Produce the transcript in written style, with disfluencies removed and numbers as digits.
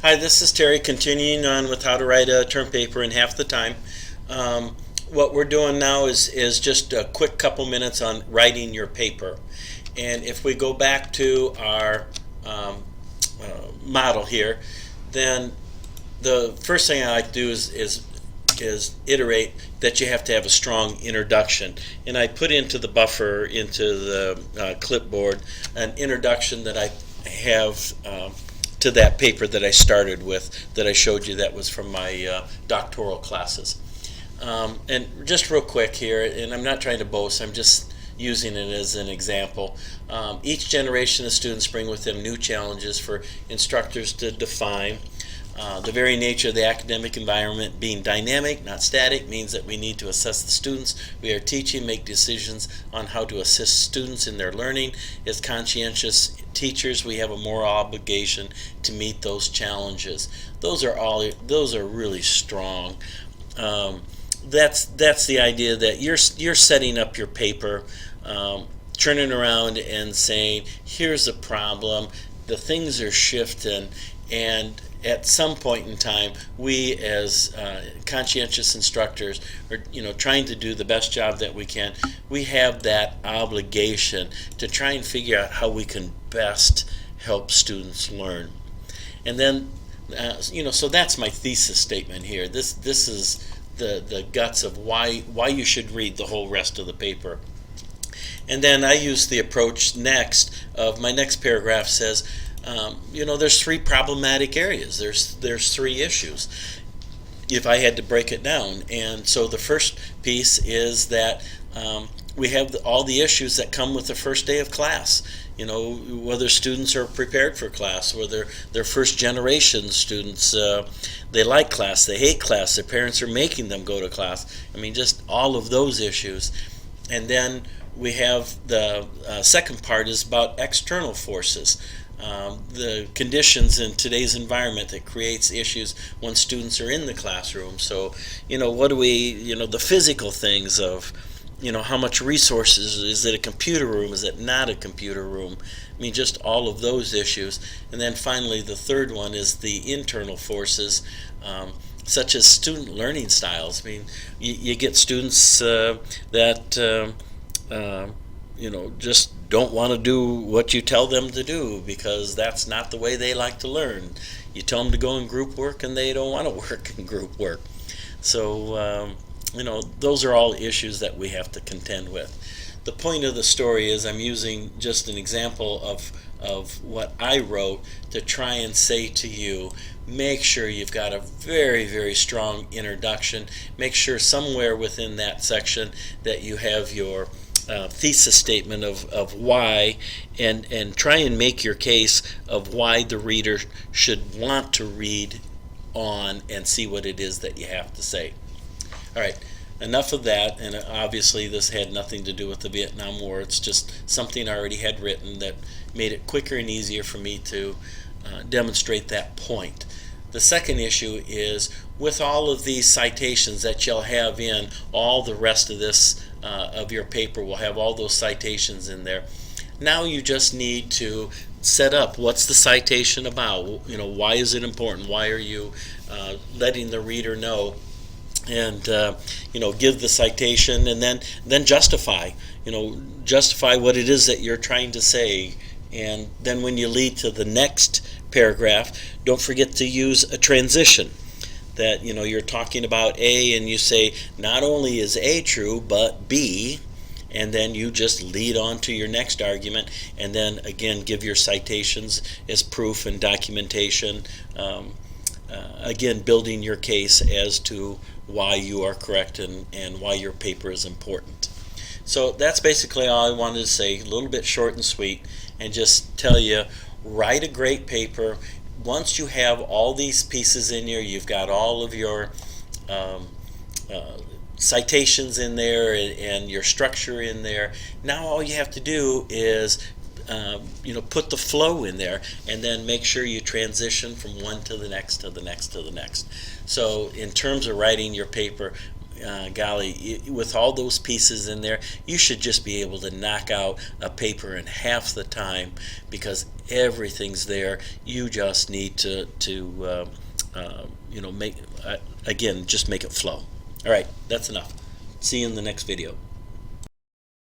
Hi, this is Terry, continuing on with how to write a term paper in half the time. What we're doing now is just a quick couple minutes on writing your paper. And if we go back to our model here, then the first thing I like to do is iterate that you have to have a strong introduction. And I put into the buffer, into the clipboard, an introduction that I have to that paper that I started with, that I showed you, that was from my doctoral classes. And just real quick here, and I'm not trying to boast, I'm just using it as an example. Each generation of students bring with them new challenges for instructors to define. The very nature of the academic environment being dynamic, not static, means that we need to assess the students we are teaching, make decisions on how to assist students in their learning. As conscientious teachers, we have a moral obligation to meet those challenges. Those are really strong. That's the idea, that you're setting up your paper, turning around and saying, here's the problem, the things are shifting, and at some point in time, we as conscientious instructors are trying to do the best job that we can. We have that obligation to try and figure out how we can best help students learn. And then so that's my thesis statement here. This is the guts of why you should read the whole rest of the paper. And then I use the approach next of my next paragraph says, there's three problematic areas. There's three issues, if I had to break it down. And so the first piece is that we have all the issues that come with the first day of class. Whether students are prepared for class, whether they're first generation students, they like class, they hate class, their parents are making them go to class. Just all of those issues. And then we have the second part is about external forces. The conditions in today's environment that creates issues when students are in the classroom. So, what do we, the physical things of, how much resources, is it a computer room, is it not a computer room? Just all of those issues. And then finally, the third one is the internal forces, such as student learning styles. You get students that just don't want to do what you tell them to do because that's not the way they like to learn. You tell them to go in group work and they don't want to work in group work. So, those are all issues that we have to contend with. The point of the story is I'm using just an example of what I wrote to try and say to you, make sure you've got a very, very strong introduction. Make sure somewhere within that section that you have your thesis statement of why, and try and make your case of why the reader should want to read on and see what it is that you have to say. All right, enough of that, and obviously this had nothing to do with the Vietnam War. It's just something I already had written that made it quicker and easier for me to demonstrate that point. The second issue is, with all of these citations that you'll have in all the rest of this of your paper, will have all those citations in there. Now you just need to set up, what's the citation about? Why is it important? Why are you letting the reader know? And give the citation, and then justify. Justify what it is that you're trying to say. And then when you lead to the next paragraph, don't forget to use a transition. That you're talking about A, and you say not only is A true but B, and then you just lead on to your next argument, and then again give your citations as proof and documentation, again building your case as to why you are correct and why your paper is important. So that's basically all I wanted to say, a little bit short and sweet, and just tell you, write a great paper. Once you have all these pieces in here, you've got all of your citations in there and your structure in there. Now all you have to do is put the flow in there, and then make sure you transition from one to the next to the next to the next. So in terms of writing your paper, golly, with all those pieces in there, you should just be able to knock out a paper in half the time because everything's there. You just need to make again, just make it flow. All right, that's enough. See you in the next video.